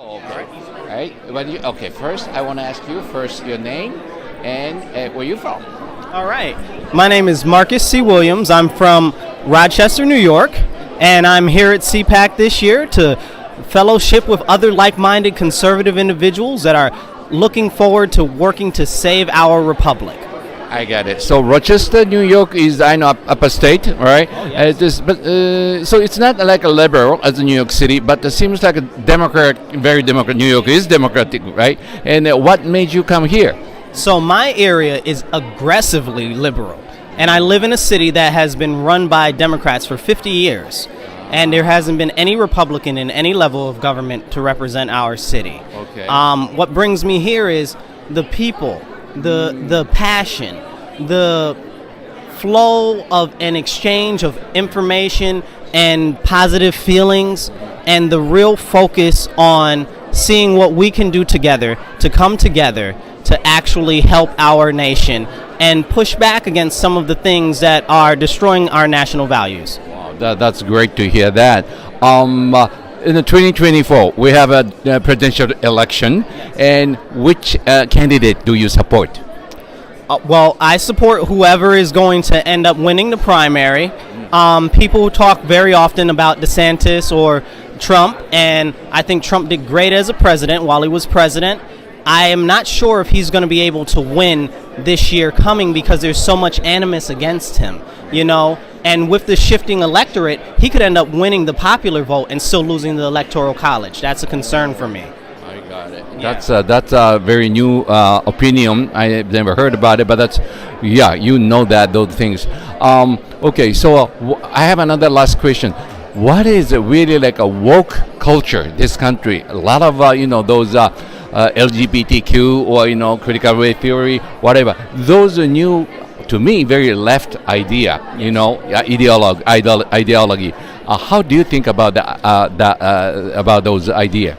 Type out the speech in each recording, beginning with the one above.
Okay. All right. Okay. First, I want to ask you your name and where you from. All right. My name is Marcus C. Williams. I'm from Rochester, New York, and I'm here at CPAC this year to fellowship with other like-minded conservative individuals that are looking forward to working to save our republic. I got it. So Rochester, New York is, I know, upper state, right? Oh, yes. So it's not like a liberal as New York City, but it seems like a Democrat, very Democrat. New York is Democratic, right? And what made you come here? So my area is aggressively liberal, and I live in a city that has been run by Democrats for 50 years, and there hasn't been any Republican in any level of government to represent our city. Okay. What brings me here is the people, the passion, the flow of an exchange of information and positive feelings, and the real focus on seeing what we can do together to come together to actually help our nation and push back against some of the things that are destroying our national values. Wow, that's great to hear that. In the 2024, we have a presidential election, and which candidate do you support? Well, I support whoever is going to end up winning the primary. People talk very often about DeSantis or Trump, and I think Trump did great as a president while he was president. I am not sure if he's going to be able to win this year coming because there's so much animus against him, you know. And with the shifting electorate, he could end up winning the popular vote and still losing the electoral college. That's a concern for me. I got it. Yeah. That's a very new opinion. I've never heard about it, but that's, yeah, you know that, those things. Okay, so I have another last question. What is really like a woke culture in this country? A lot of, those LGBTQ or, critical race theory, whatever. Those are new, to me, very left idea, ideology. How do you think about about those ideas?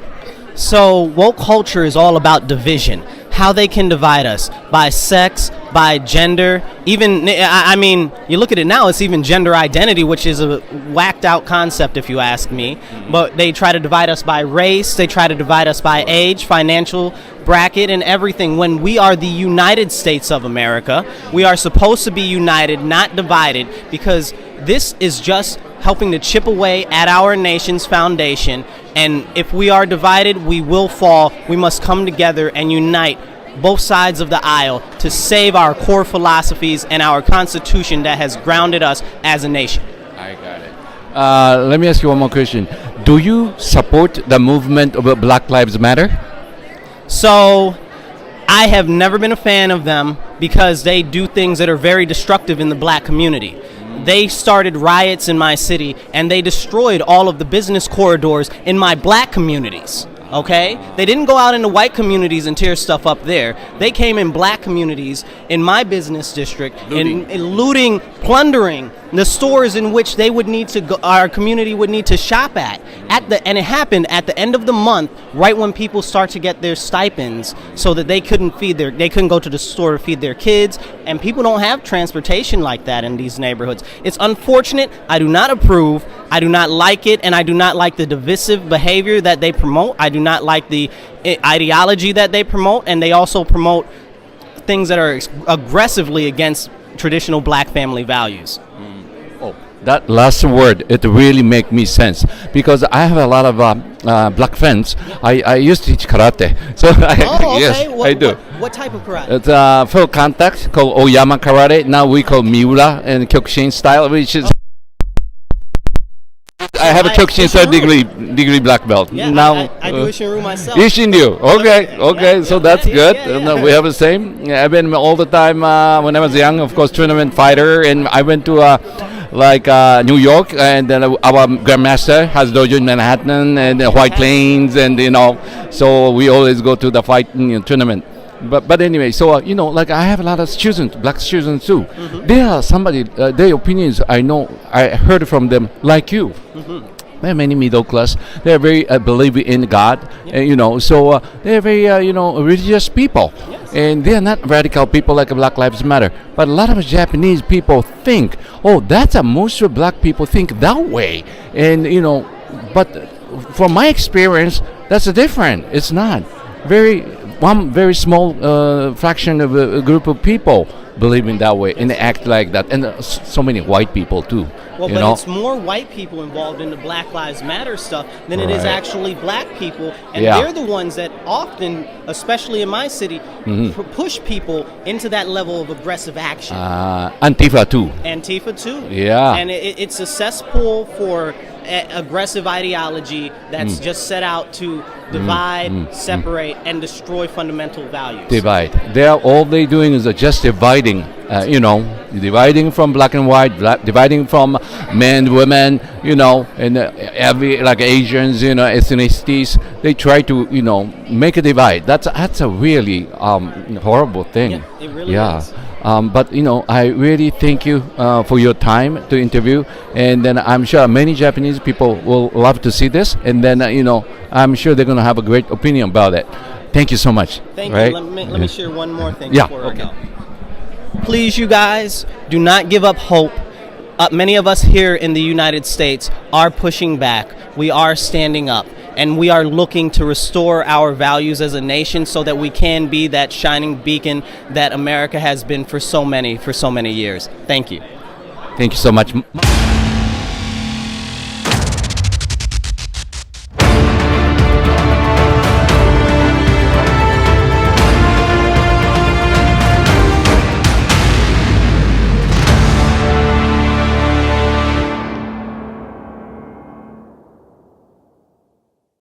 So woke culture is all about division, how they can divide us by sex, by gender, even, you look at it now, it's even gender identity, which is a whacked out concept if you ask me. But they try to divide us by race, they try to divide us by age, financial bracket, and everything. When we are the United States of America, we are supposed to be united, not divided, because this is just helping to chip away at our nation's foundation. And if we are divided, we will fall. We must come together and unite both sides of the aisle to save our core philosophies and our Constitution that has grounded us as a nation. I got it. Let me ask you one more question. Do you support the movement of Black Lives Matter? So I have never been a fan of them because they do things that are very destructive in the black community. They started riots in my city, and they destroyed all of the business corridors in my black communities. Okay? They didn't go out into white communities and tear stuff up there. They came in black communities in my business district and looting, plundering the stores in which they would need to go, our community would need to shop at. And it happened at the end of the month, right when people start to get their stipends, so that they couldn't go to the store to feed their kids, and people don't have transportation like that in these neighborhoods. It's unfortunate. I do not approve. I do not like it, and I do not like the divisive behavior that they promote. I do not like the ideology that they promote, and they also promote things that are aggressively against traditional black family values. That last word, it really make me sense, because I have a lot of black friends. I used to teach karate, so okay. Yes, I do. What type of karate? It's full contact called Oyama karate. Now we call Miura and Kyokushin style, which is. I have a Kyokushin third degree black belt. Yeah, now I do Ishinryu myself. Ishinryu, okay, Yeah, so that's good. Yeah. We have the same. Yeah, I've been all the time when I was young, of course, tournament fighter, and I went to New York, and then our grandmaster has dojo in Manhattan and White Plains, and so we always go to the fight tournament. But anyway, so I have a lot of students, black students too. Mm-hmm. They are somebody, their opinions I heard from them like you. Mm-hmm. They're many middle class. They're very believe in God, so they're very religious people. Yes. And they are not radical people like Black Lives Matter. But a lot of Japanese people think, most of black people think that way, and but from my experience, that's different. It's not one very small fraction of a group of people believe in that way and act like that, and so many white people too. Well, but it's more white people involved in the Black Lives Matter stuff than it is actually black people, and they're the ones that often, especially in my city, push people into that level of aggressive action. Antifa too. Yeah. And it's a cesspool for aggressive ideology that's just set out to divide, separate, and destroy fundamental values. All they're doing is just dividing, dividing from black and white, dividing from men, women, and every, like Asians, ethnicities. They try to, make a divide. That's a really horrible thing. Yeah, it really is. But I really thank you for your time to interview, and then I'm sure many Japanese people will love to see this, and then I'm sure they're going to have a great opinion about it. Thank you so much. Thank you. Let me share one more thing before I go. Please, you guys, do not give up hope. Many of us here in the United States are pushing back. We are standing up. And we are looking to restore our values as a nation so that we can be that shining beacon that America has been for so many years. Thank you. Thank you so much.